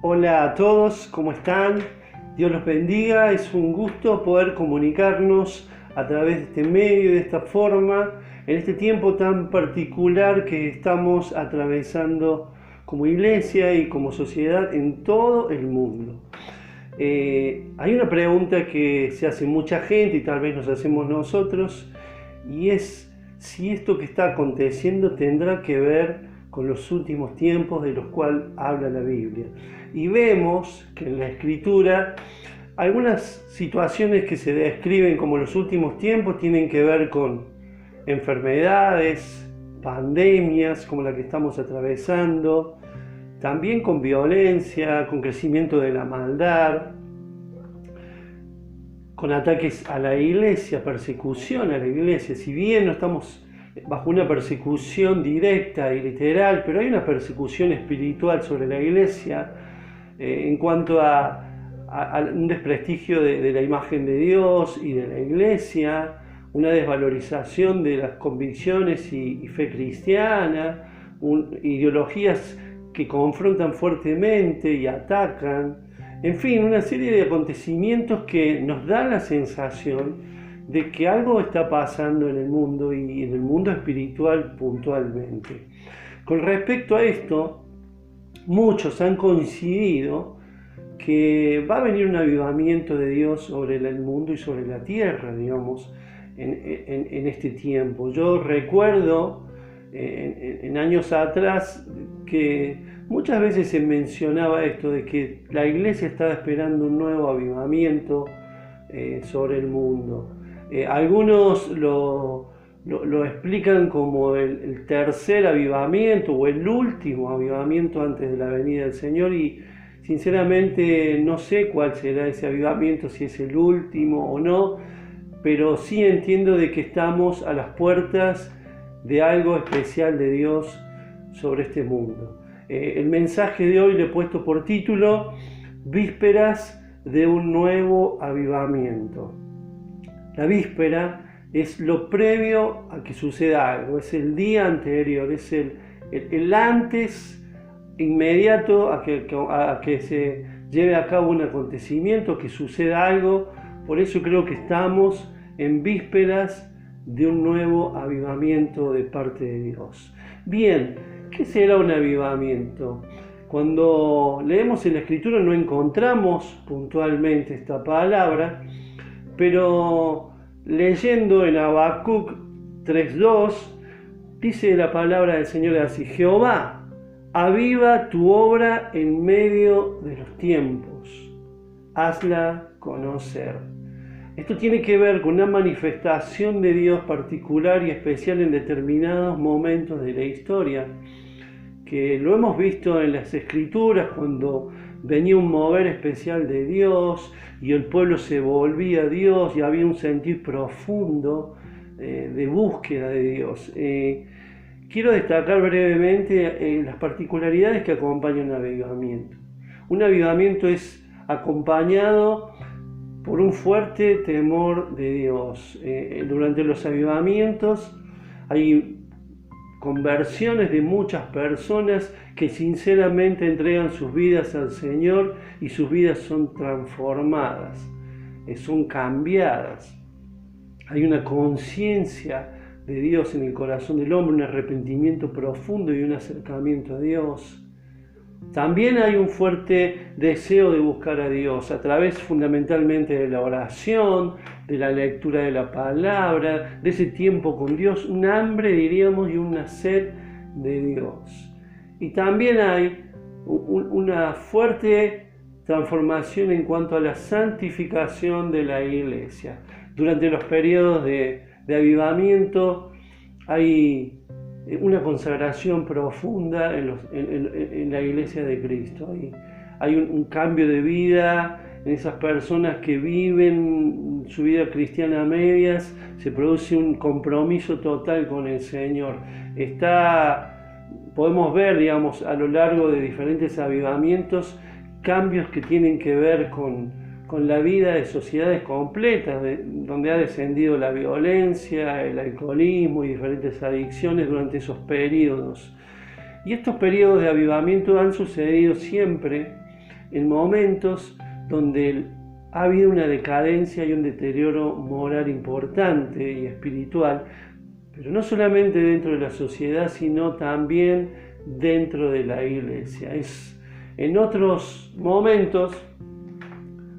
Hola a todos, ¿cómo están? Dios los bendiga, es un gusto poder comunicarnos a través de este medio, de esta forma, en este tiempo tan particular que estamos atravesando como iglesia y como sociedad en todo el mundo. Hay una pregunta que se hace mucha gente y tal vez nos hacemos nosotros, y es si esto que está aconteciendo tendrá que ver con los últimos tiempos de los cuales habla la Biblia. Y vemos que en la Escritura algunas situaciones que se describen como los últimos tiempos tienen que ver con enfermedades, pandemias como la que estamos atravesando, también con violencia, con crecimiento de la maldad, con ataques a la iglesia, persecución a la iglesia. Si bien no estamos bajo una persecución directa y literal, pero hay una persecución espiritual sobre la iglesia en cuanto a un desprestigio de la imagen de Dios y de la iglesia, una desvalorización de las convicciones y fe cristiana, ideologías que confrontan fuertemente y atacan, en fin, una serie de acontecimientos que nos dan la sensación de que algo está pasando en el mundo y en el mundo espiritual puntualmente. Con respecto a esto, muchos han coincidido que va a venir un avivamiento de Dios sobre el mundo y sobre la tierra, digamos, en este tiempo. Yo recuerdo en años atrás que muchas veces se mencionaba esto de que la iglesia estaba esperando un nuevo avivamiento sobre el mundo. Algunos lo explican como el tercer avivamiento o el último avivamiento antes de la venida del Señor, y sinceramente no sé cuál será ese avivamiento, si es el último o no, pero sí entiendo de que estamos a las puertas de algo especial de Dios sobre este mundo. El mensaje de hoy le he puesto por título Vísperas de un nuevo avivamiento. La víspera es lo previo a que suceda algo, es el día anterior, es el antes inmediato a que se lleve a cabo un acontecimiento, que suceda algo. Por eso creo que estamos en vísperas de un nuevo avivamiento de parte de Dios. Bien, ¿qué será un avivamiento? Cuando leemos en la Escritura no encontramos puntualmente esta palabra, pero leyendo en Habacuc 3:2 dice la palabra del Señor así: Jehová, aviva tu obra en medio de los tiempos, hazla conocer. Esto tiene que ver con una manifestación de Dios particular y especial en determinados momentos de la historia, que lo hemos visto en las Escrituras cuando venía un mover especial de Dios y el pueblo se volvía a Dios y había un sentir profundo de búsqueda de Dios. Quiero destacar brevemente las particularidades que acompañan un avivamiento. Un avivamiento es acompañado por un fuerte temor de Dios. Durante los avivamientos hay conversiones de muchas personas que sinceramente entregan sus vidas al Señor y sus vidas son transformadas, son cambiadas. Hay una conciencia de Dios en el corazón del hombre, un arrepentimiento profundo y un acercamiento a Dios. También hay un fuerte deseo de buscar a Dios a través fundamentalmente de la oración, de la lectura de la palabra, de ese tiempo con Dios, un hambre, diríamos, y una sed de Dios. Y también hay una fuerte transformación en cuanto a la santificación de la iglesia. Durante los periodos de avivamiento hay una consagración profunda en la iglesia de Cristo. Hay un cambio de vida en esas personas que viven su vida cristiana a medias, se produce un compromiso total con el Señor. Podemos ver, digamos, a lo largo de diferentes avivamientos, cambios que tienen que ver con la vida de sociedades completas, donde ha descendido la violencia, el alcoholismo y diferentes adicciones durante esos periodos. Y estos periodos de avivamiento han sucedido siempre en momentos donde ha habido una decadencia y un deterioro moral importante y espiritual, pero no solamente dentro de la sociedad, sino también dentro de la iglesia. En otros momentos,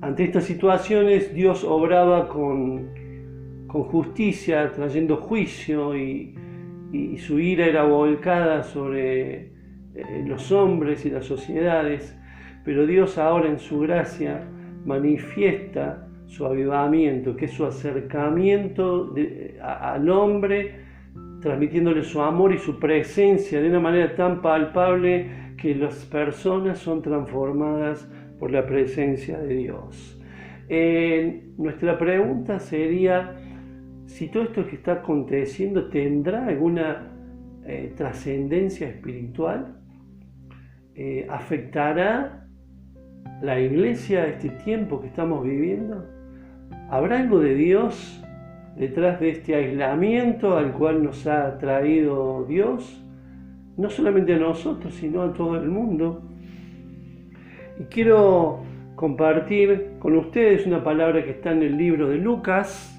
ante estas situaciones, Dios obraba con justicia, trayendo juicio, y su ira era volcada sobre los hombres y las sociedades, pero Dios ahora en su gracia manifiesta su avivamiento, que es su acercamiento al hombre, transmitiéndole su amor y su presencia de una manera tan palpable que las personas son transformadas por la presencia de Dios. Nuestra pregunta sería si todo esto que está aconteciendo tendrá alguna trascendencia espiritual. ¿Afectará la iglesia este tiempo que estamos viviendo? ¿Habrá algo de Dios detrás de este aislamiento al cual nos ha traído Dios? No solamente a nosotros, sino a todo el mundo. Y quiero compartir con ustedes una palabra que está en el libro de Lucas.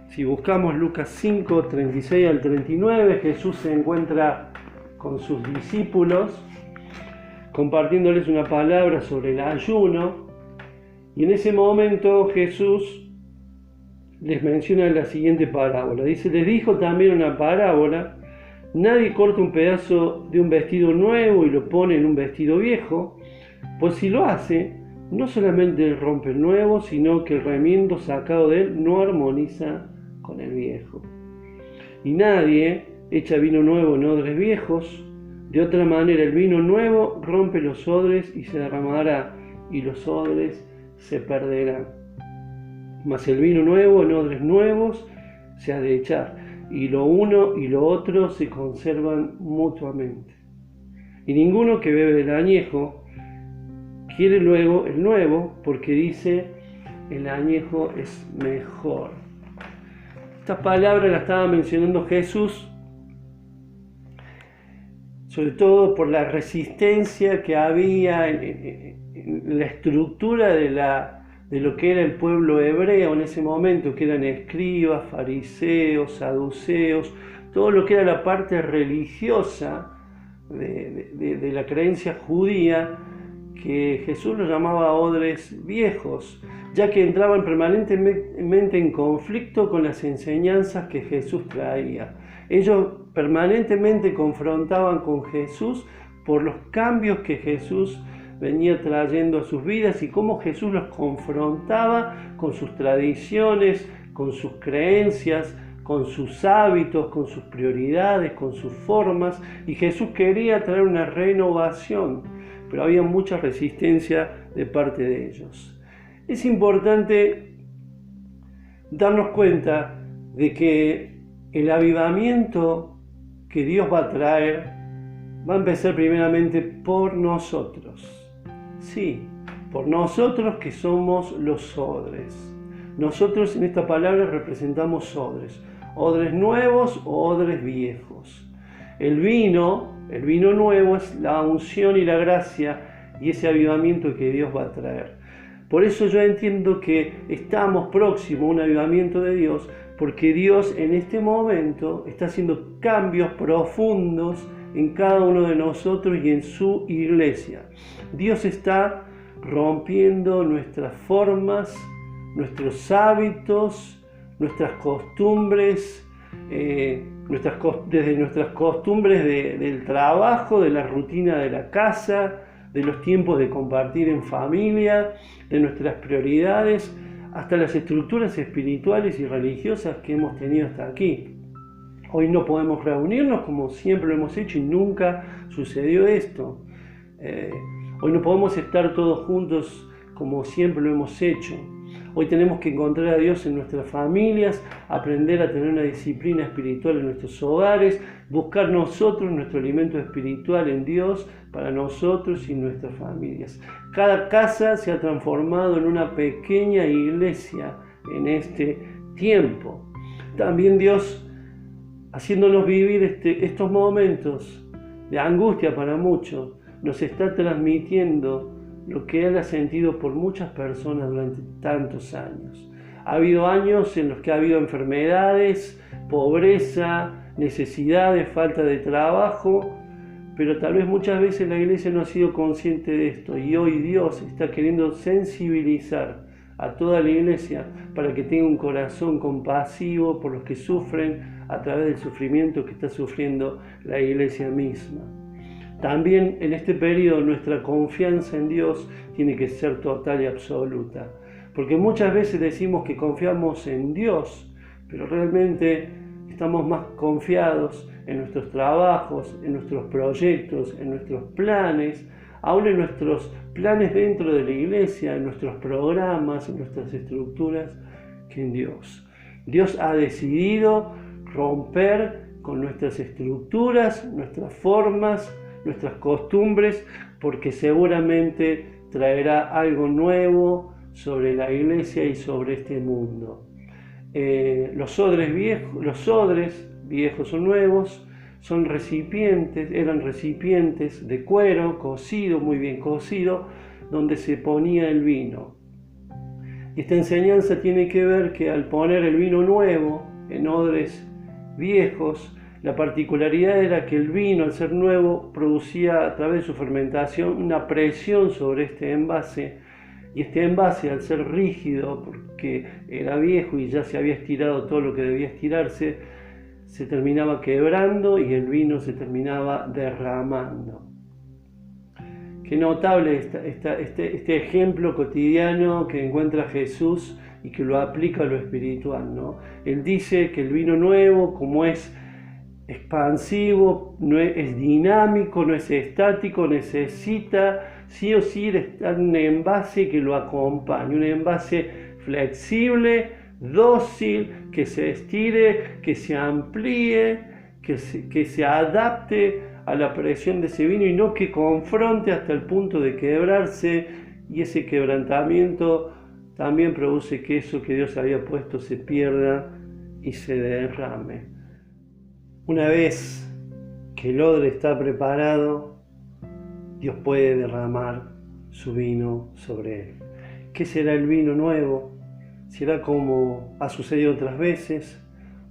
Si buscamos Lucas 5, 36 al 39, Jesús se encuentra con sus discípulos compartiéndoles una palabra sobre el ayuno, y en ese momento Jesús les menciona la siguiente parábola. Dice: les dijo también una parábola: nadie corta un pedazo de un vestido nuevo y lo pone en un vestido viejo, pues si lo hace, no solamente rompe el nuevo, sino que el remiendo sacado de él no armoniza con el viejo. Y nadie echa vino nuevo en odres viejos. De otra manera, el vino nuevo rompe los odres y se derramará, y los odres se perderán. Mas el vino nuevo en odres nuevos se ha de echar, y lo uno y lo otro se conservan mutuamente. Y ninguno que bebe del añejo quiere luego el nuevo, porque dice: el añejo es mejor. Esta palabra la estaba mencionando Jesús, sobre todo por la resistencia que había en la estructura de lo que era el pueblo hebreo en ese momento, que eran escribas, fariseos, saduceos, todo lo que era la parte religiosa de la creencia judía, que Jesús los llamaba odres viejos, ya que entraban permanentemente en conflicto con las enseñanzas que Jesús traía. Ellos permanentemente confrontaban con Jesús por los cambios que Jesús venía trayendo a sus vidas y cómo Jesús los confrontaba con sus tradiciones, con sus creencias, con sus hábitos, con sus prioridades, con sus formas, y Jesús quería traer una renovación, pero había mucha resistencia de parte de ellos. Es importante darnos cuenta de que el avivamiento que Dios va a traer va a empezar primeramente por nosotros. Sí, por nosotros que somos los odres. Nosotros en esta palabra representamos odres nuevos o odres viejos. El vino nuevo es la unción y la gracia y ese avivamiento que Dios va a traer. Por eso yo entiendo que estamos próximos a un avivamiento de Dios, porque Dios en este momento está haciendo cambios profundos en cada uno de nosotros y en su iglesia. Dios está rompiendo nuestras formas, nuestros hábitos, nuestras costumbres, desde nuestras costumbres del trabajo, de la rutina de la casa, de los tiempos de compartir en familia, de nuestras prioridades, hasta las estructuras espirituales y religiosas que hemos tenido hasta aquí. Hoy no podemos reunirnos como siempre lo hemos hecho y nunca sucedió esto. Hoy no podemos estar todos juntos como siempre lo hemos hecho. Hoy tenemos que encontrar a Dios en nuestras familias, aprender a tener una disciplina espiritual en nuestros hogares, buscar nosotros nuestro alimento espiritual en Dios para nosotros y nuestras familias. Cada casa se ha transformado en una pequeña iglesia en este tiempo. También Dios, haciéndonos vivir estos momentos de angustia para muchos, nos está transmitiendo lo que Él ha sentido por muchas personas durante tantos años. Ha habido años en los que ha habido enfermedades, pobreza, necesidades, falta de trabajo, pero tal vez muchas veces la iglesia no ha sido consciente de esto y hoy Dios está queriendo sensibilizar a toda la iglesia para que tenga un corazón compasivo por los que sufren a través del sufrimiento que está sufriendo la iglesia misma. También en este periodo nuestra confianza en Dios tiene que ser total y absoluta, porque muchas veces decimos que confiamos en Dios, pero realmente estamos más confiados en nuestros trabajos, en nuestros proyectos, en nuestros planes, aún en nuestros planes dentro de la iglesia, en nuestros programas, en nuestras estructuras, que en Dios. Dios ha decidido romper con nuestras estructuras, nuestras formas, nuestras costumbres, porque seguramente traerá algo nuevo sobre la iglesia y sobre este mundo. Los odres viejos o nuevos, eran recipientes de cuero cocido, muy bien cocido, donde se ponía el vino. Y esta enseñanza tiene que ver que al poner el vino nuevo en odres viejos, la particularidad era que el vino, al ser nuevo, producía a través de su fermentación una presión sobre este envase, y este envase, al ser rígido, porque era viejo y ya se había estirado todo lo que debía estirarse, se terminaba quebrando y el vino se terminaba derramando. Qué notable este ejemplo cotidiano que encuentra Jesús y que lo aplica a lo espiritual, ¿no? Él dice que el vino nuevo, como es expansivo, no es dinámico, no es estático, necesita sí o sí estar un envase que lo acompañe, un envase flexible, dócil, que se estire, que se amplíe, que se adapte a la presión de ese vino y no que confronte hasta el punto de quebrarse, y ese quebrantamiento también produce que eso que Dios había puesto se pierda y se derrame. Una vez que el odre está preparado, Dios puede derramar su vino sobre él. ¿Qué será el vino nuevo? Será, como ha sucedido otras veces,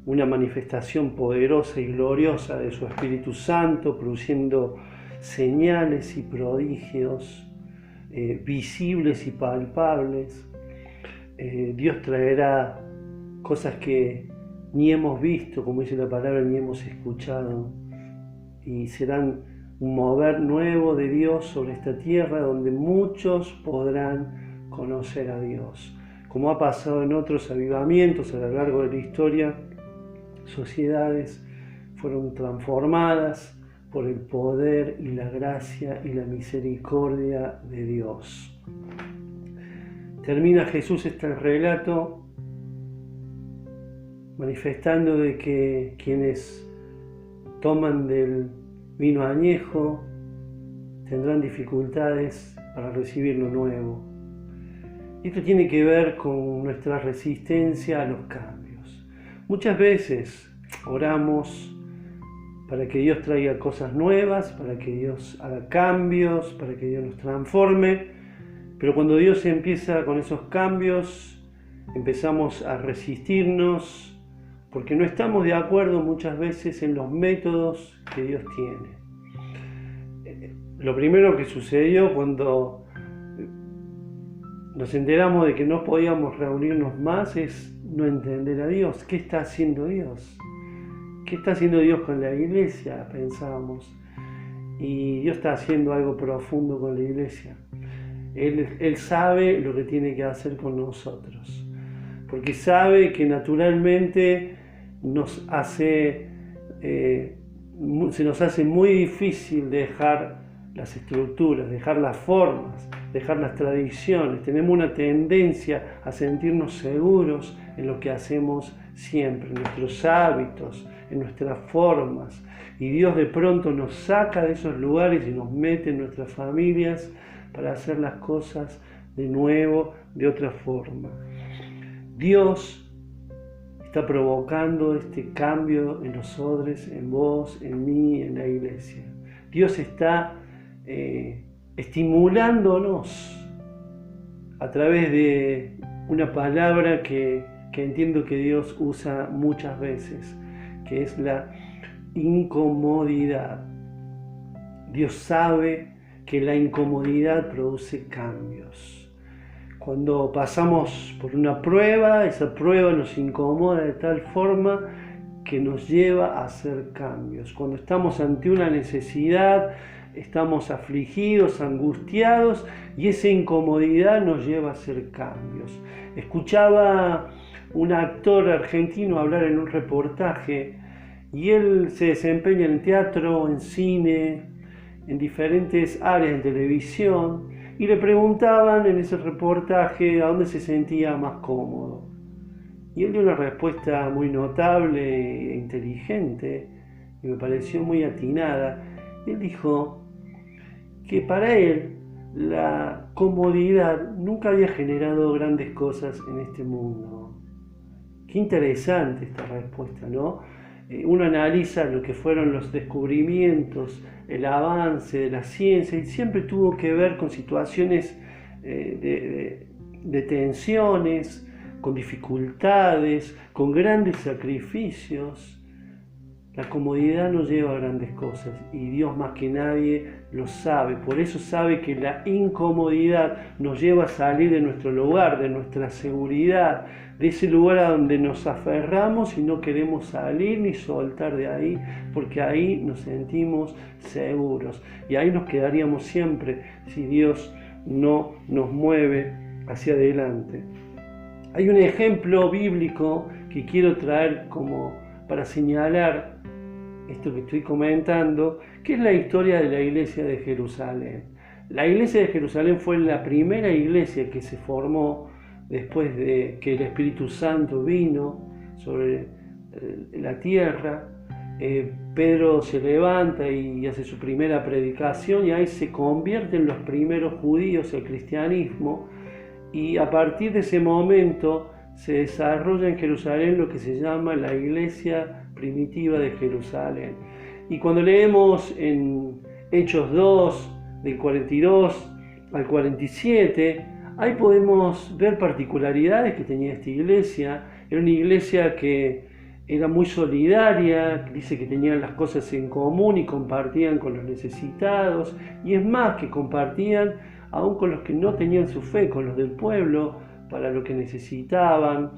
una manifestación poderosa y gloriosa de su Espíritu Santo, produciendo señales y prodigios visibles y palpables. Dios traerá cosas que ni hemos visto, como dice la palabra, ni hemos escuchado, y serán un mover nuevo de Dios sobre esta tierra donde muchos podrán conocer a Dios. Como ha pasado en otros avivamientos a lo largo de la historia, sociedades fueron transformadas por el poder y la gracia y la misericordia de Dios. Termina Jesús este relato manifestando de que quienes toman del vino añejo tendrán dificultades para recibir lo nuevo. Y esto tiene que ver con nuestra resistencia a los cambios. Muchas veces oramos para que Dios traiga cosas nuevas, para que Dios haga cambios, para que Dios nos transforme, pero cuando Dios empieza con esos cambios, empezamos a resistirnos, porque no estamos de acuerdo muchas veces en los métodos que Dios tiene. Lo primero que sucedió cuando nos enteramos de que no podíamos reunirnos más es no entender a Dios. ¿Qué está haciendo Dios? ¿Qué está haciendo Dios con la iglesia? Pensábamos. Y Dios está haciendo algo profundo con la iglesia. Él sabe lo que tiene que hacer con nosotros, porque sabe que naturalmente se nos hace muy difícil dejar las estructuras, dejar las formas, dejar las tradiciones. Tenemos una tendencia a sentirnos seguros en lo que hacemos siempre, en nuestros hábitos, en nuestras formas. Y Dios de pronto nos saca de esos lugares y nos mete en nuestras familias para hacer las cosas de nuevo, de otra forma. Dios está provocando este cambio en los odres, en vos, en mí, en la iglesia. Dios está estimulándonos a través de una palabra que entiendo que Dios usa muchas veces, que es la incomodidad. Dios sabe que la incomodidad produce cambios. Cuando pasamos por una prueba, esa prueba nos incomoda de tal forma que nos lleva a hacer cambios. Cuando estamos ante una necesidad, estamos afligidos, angustiados, y esa incomodidad nos lleva a hacer cambios. Escuchaba un actor argentino hablar en un reportaje, y él se desempeña en teatro, en cine, en diferentes áreas de televisión, y le preguntaban en ese reportaje a dónde se sentía más cómodo. Y él dio una respuesta muy notable e inteligente, y me pareció muy atinada. Él dijo que para él la comodidad nunca había generado grandes cosas en este mundo. Qué interesante esta respuesta, ¿no? Uno analiza lo que fueron los descubrimientos, el avance de la ciencia, y siempre tuvo que ver con situaciones de tensiones, con dificultades, con grandes sacrificios. La comodidad no lleva a grandes cosas, y Dios más que nadie lo sabe. Por eso sabe que la incomodidad nos lleva a salir de nuestro lugar, de nuestra seguridad, de ese lugar a donde nos aferramos y no queremos salir ni soltar de ahí, porque ahí nos sentimos seguros. Y ahí nos quedaríamos siempre si Dios no nos mueve hacia adelante. Hay un ejemplo bíblico que quiero traer como para señalar esto que estoy comentando, que es la historia de la iglesia de Jerusalén. La iglesia de Jerusalén fue la primera iglesia que se formó después de que el Espíritu Santo vino sobre la tierra. Pedro se levanta y hace su primera predicación, y ahí se convierten los primeros judíos al cristianismo, y a partir de ese momento se desarrolla en Jerusalén lo que se llama la iglesia primitiva de Jerusalén. Y cuando leemos en Hechos 2, del 42 al 47, ahí podemos ver particularidades que tenía esta iglesia. Era una iglesia que era muy solidaria, dice que tenían las cosas en común y compartían con los necesitados, y es más, que compartían aún con los que no tenían su fe, con los del pueblo, para lo que necesitaban.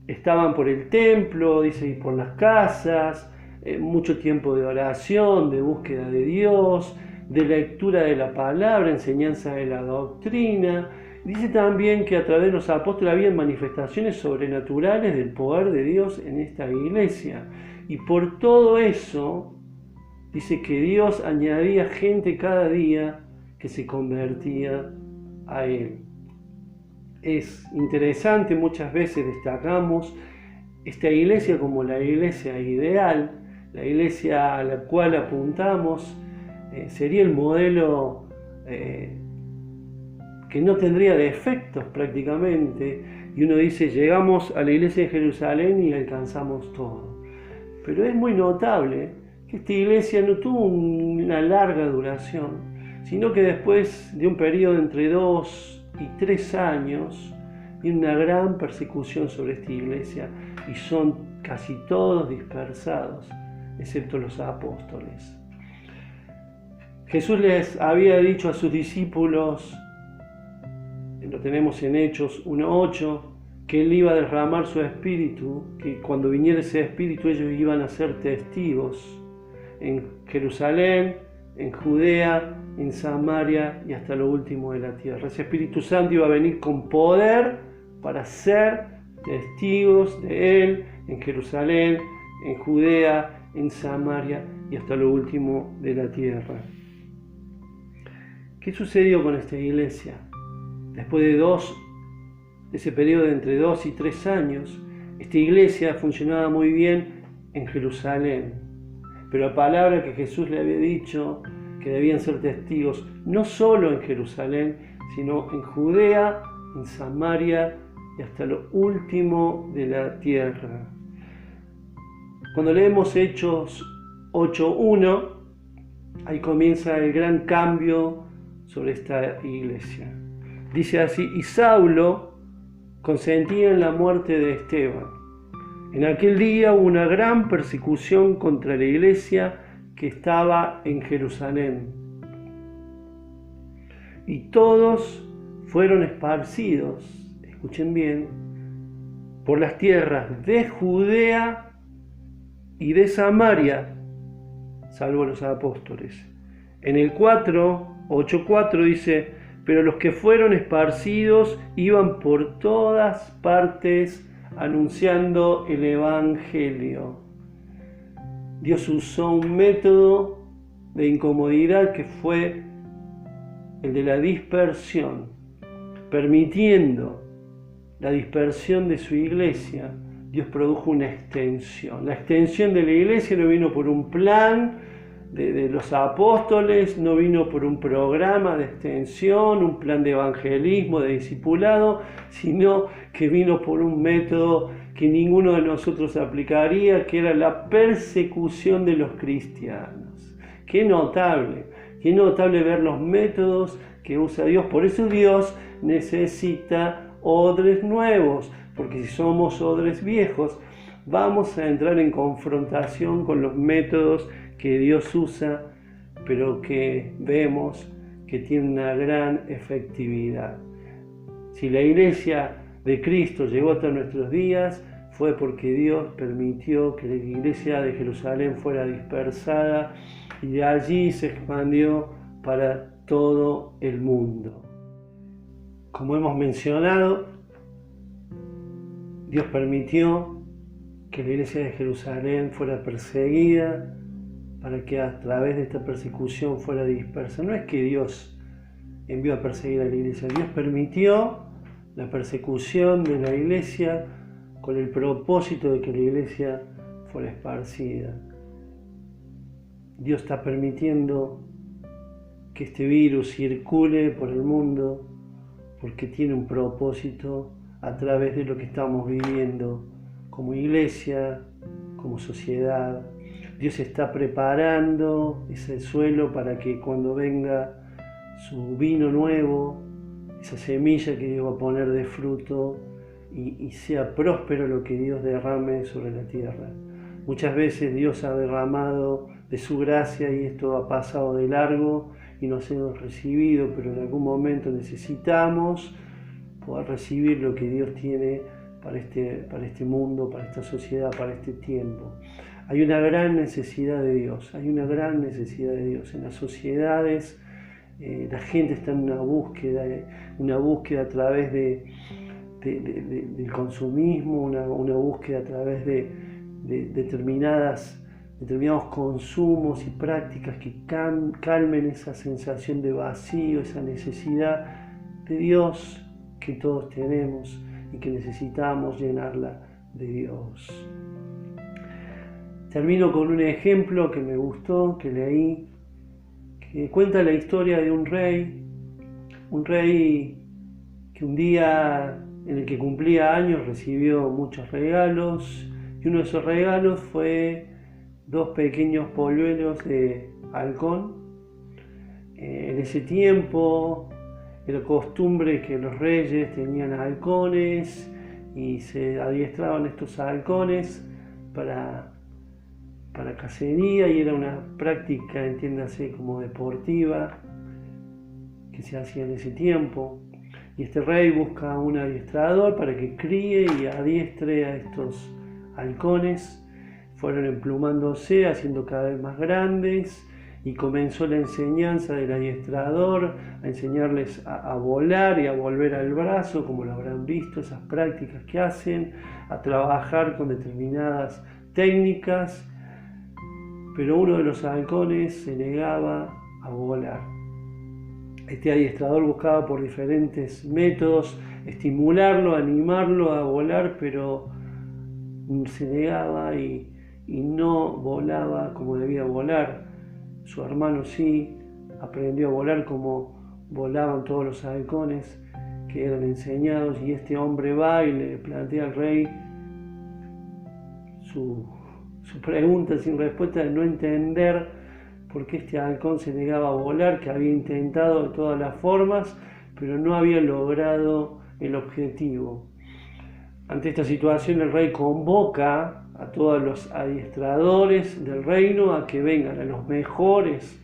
Estaban por el templo, dice, y por las casas, mucho tiempo de oración, de búsqueda de Dios, de lectura de la palabra, enseñanza de la doctrina. Dice también que a través de los apóstoles había manifestaciones sobrenaturales del poder de Dios en esta iglesia. Y por todo eso, dice que Dios añadía gente cada día que se convertía a Él. Es interesante, muchas veces destacamos esta iglesia como la iglesia ideal, la iglesia a la cual apuntamos, sería el modelo que no tendría defectos prácticamente, y uno dice, llegamos a la iglesia de Jerusalén y alcanzamos todo. Pero es muy notable que esta iglesia no tuvo una larga duración, sino que después de un periodo entre 2 y 3 años, viene una gran persecución sobre esta iglesia, y son casi todos dispersados, excepto los apóstoles. Jesús les había dicho a sus discípulos, lo tenemos en Hechos 1:8, que Él iba a derramar su espíritu, que cuando viniera ese espíritu ellos iban a ser testigos en Jerusalén, en Judea, en Samaria y hasta lo último de la tierra. Ese Espíritu Santo iba a venir con poder para ser testigos de Él en Jerusalén, en Judea, en Samaria y hasta lo último de la tierra. ¿Qué sucedió con esta iglesia? Después de ese periodo de entre 2 y 3 años, esta iglesia funcionaba muy bien en Jerusalén. Pero la palabra que Jesús le había dicho, que debían ser testigos, no solo en Jerusalén, sino en Judea, en Samaria y hasta lo último de la tierra. Cuando leemos Hechos 8:1, Ahí comienza el gran cambio sobre esta iglesia. Dice así: y Saulo consentía en la muerte de Esteban. En aquel día hubo una gran persecución contra la iglesia que estaba en Jerusalén. Y todos fueron esparcidos, escuchen bien, por las tierras de Judea y de Samaria, salvo los apóstoles. En el 8:4 dice: pero los que fueron esparcidos iban por todas partes anunciando el Evangelio. Dios usó un método de incomodidad que fue el de la dispersión, permitiendo la dispersión de su iglesia. Dios produjo una extensión. La extensión de la iglesia no vino por un plan de los apóstoles, no vino por un programa de extensión, un plan de evangelismo, de discipulado, sino que vino por un método que ninguno de nosotros aplicaría, que era la persecución de los cristianos. Qué notable ver los métodos que usa Dios. Por eso Dios necesita odres nuevos, porque si somos odres viejos, vamos a entrar en confrontación con los métodos que Dios usa, pero que vemos que tienen una gran efectividad. Si la iglesia de Cristo llegó hasta nuestros días, fue porque Dios permitió que la iglesia de Jerusalén fuera dispersada y de allí se expandió para todo el mundo. Como hemos mencionado, Dios permitió que la iglesia de Jerusalén fuera perseguida para que a través de esta persecución fuera dispersa. No es que Dios envió a perseguir a la iglesia, Dios permitió la persecución de la iglesia con el propósito de que la iglesia fuera esparcida. Dios está permitiendo que este virus circule por el mundo porque tiene un propósito a través de lo que estamos viviendo como iglesia, como sociedad. Dios está preparando ese suelo para que cuando venga su vino nuevo, esa semilla que Dios va a poner de fruto y sea próspero lo que Dios derrame sobre la tierra. Muchas veces Dios ha derramado de su gracia y esto ha pasado de largo y nos hemos recibido, pero en algún momento necesitamos poder recibir lo que Dios tiene para este mundo, para esta sociedad, para este tiempo. Hay una gran necesidad de Dios, hay una gran necesidad de Dios. En las sociedades la gente está en una búsqueda a través del consumismo, una búsqueda a través de determinados consumos y prácticas que calmen esa sensación de vacío, esa necesidad de Dios que todos tenemos y que necesitamos llenarla de Dios. Termino con un ejemplo que me gustó, que leí, que cuenta la historia de un rey que un día en el que cumplía años recibió muchos regalos, y uno de esos regalos fue 2 pequeños polluelos de halcón. En ese tiempo era costumbre que los reyes tenían halcones y se adiestraban estos halcones para cacería, y era una práctica, entiéndase, como deportiva que se hacía en ese tiempo. Y este rey busca un adiestrador para que críe y adiestre a estos halcones. Fueron emplumándose, haciendo cada vez más grandes, y comenzó la enseñanza del adiestrador, a enseñarles a volar y a volver al brazo, como lo habrán visto, esas prácticas que hacen, a trabajar con determinadas técnicas, pero uno de los halcones se negaba a volar. Este adiestrador buscaba por diferentes métodos estimularlo, animarlo a volar, pero se negaba y no volaba como debía volar. Su hermano sí aprendió a volar como volaban todos los halcones que eran enseñados, y este hombre va y le plantea al rey su pregunta sin respuesta, de no entender porque este halcón se negaba a volar, que había intentado de todas las formas, pero no había logrado el objetivo. Ante esta situación, el rey convoca a todos los adiestradores del reino a que vengan, a los mejores,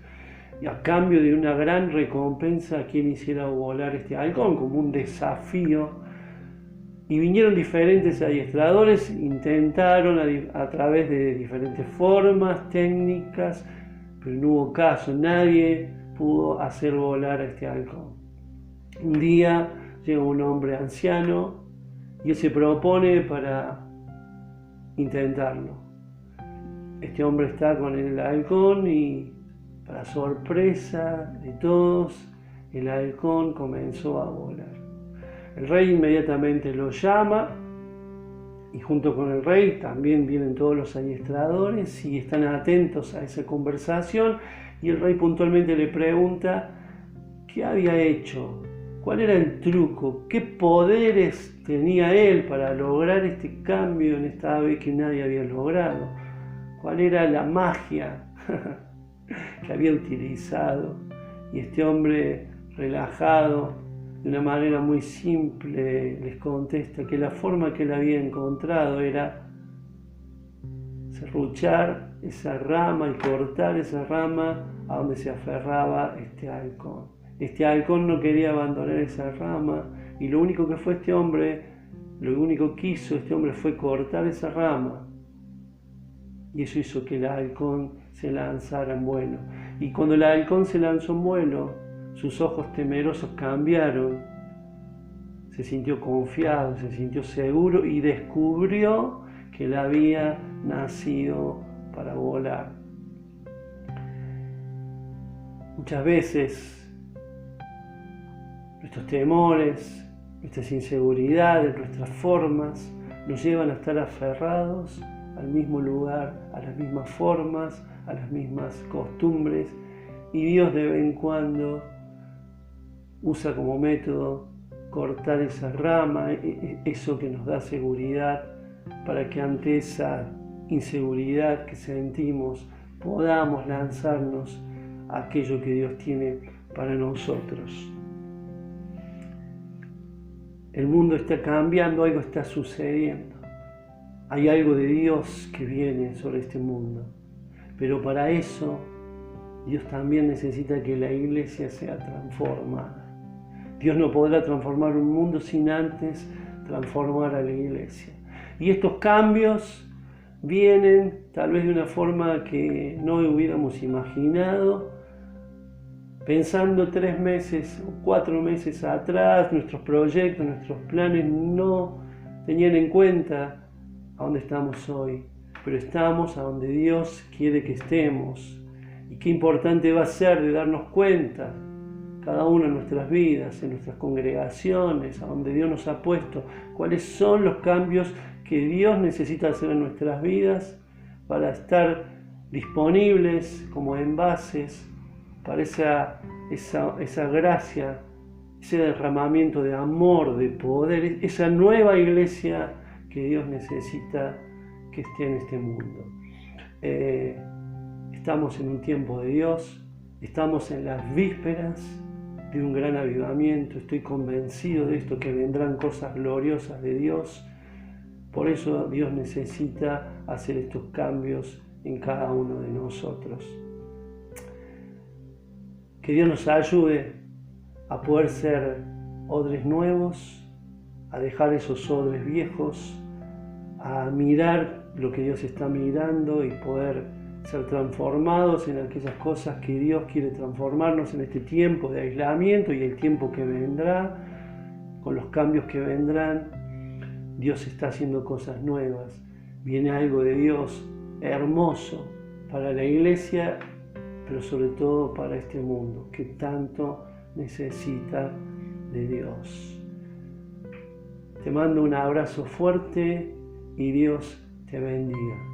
y a cambio de una gran recompensa a quien hiciera volar este halcón, como un desafío. Y vinieron diferentes adiestradores, intentaron a través de diferentes formas, técnicas, pero no hubo caso, nadie pudo hacer volar a este halcón. Un día llega un hombre anciano y él se propone para intentarlo. Este hombre está con el halcón y, para sorpresa de todos, el halcón comenzó a volar. El rey inmediatamente lo llama y junto con el rey también vienen todos los adiestradores y están atentos a esa conversación, y el rey puntualmente le pregunta qué había hecho, cuál era el truco, qué poderes tenía él para lograr este cambio en esta ave que nadie había logrado, cuál era la magia que había utilizado. Y este hombre, relajado, de una manera muy simple, les contesta que la forma que él había encontrado era serruchar esa rama y cortar esa rama a donde se aferraba este halcón. Este halcón no quería abandonar esa rama, y lo único que hizo este hombre fue cortar esa rama, y eso hizo que el halcón se lanzara en vuelo. Y cuando el halcón se lanzó en vuelo, sus ojos temerosos cambiaron, se sintió confiado, se sintió seguro y descubrió que él había nacido para volar. Muchas veces nuestros temores, nuestras inseguridades, nuestras formas nos llevan a estar aferrados al mismo lugar, a las mismas formas, a las mismas costumbres, y Dios de vez en cuando usa como método cortar esa rama, eso que nos da seguridad, para que ante esa inseguridad que sentimos podamos lanzarnos a aquello que Dios tiene para nosotros. El mundo está cambiando, algo está sucediendo. Hay algo de Dios que viene sobre este mundo, pero para eso Dios también necesita que la iglesia sea transformada. Dios no podrá transformar un mundo sin antes transformar a la iglesia. Y estos cambios vienen tal vez de una forma que no hubiéramos imaginado. Pensando 3 meses o 4 meses atrás, nuestros proyectos, nuestros planes no tenían en cuenta a dónde estamos hoy, pero estamos a donde Dios quiere que estemos. Y qué importante va a ser de darnos cuenta, cada uno en nuestras vidas, en nuestras congregaciones, a donde Dios nos ha puesto, cuáles son los cambios que Dios necesita hacer en nuestras vidas para estar disponibles como envases para esa gracia, ese derramamiento de amor, de poder, esa nueva iglesia que Dios necesita que esté en este mundo. Estamos en un tiempo de Dios, estamos en las vísperas de un gran avivamiento. Estoy convencido de esto, que vendrán cosas gloriosas de Dios. Por eso Dios necesita hacer estos cambios en cada uno de nosotros. Que Dios nos ayude a poder ser odres nuevos, a dejar esos odres viejos, a mirar lo que Dios está mirando y poder ser transformados en aquellas cosas que Dios quiere transformarnos en este tiempo de aislamiento y el tiempo que vendrá, con los cambios que vendrán. Dios está haciendo cosas nuevas, viene algo de Dios hermoso para la iglesia, pero sobre todo para este mundo que tanto necesita de Dios. Te mando un abrazo fuerte y Dios te bendiga.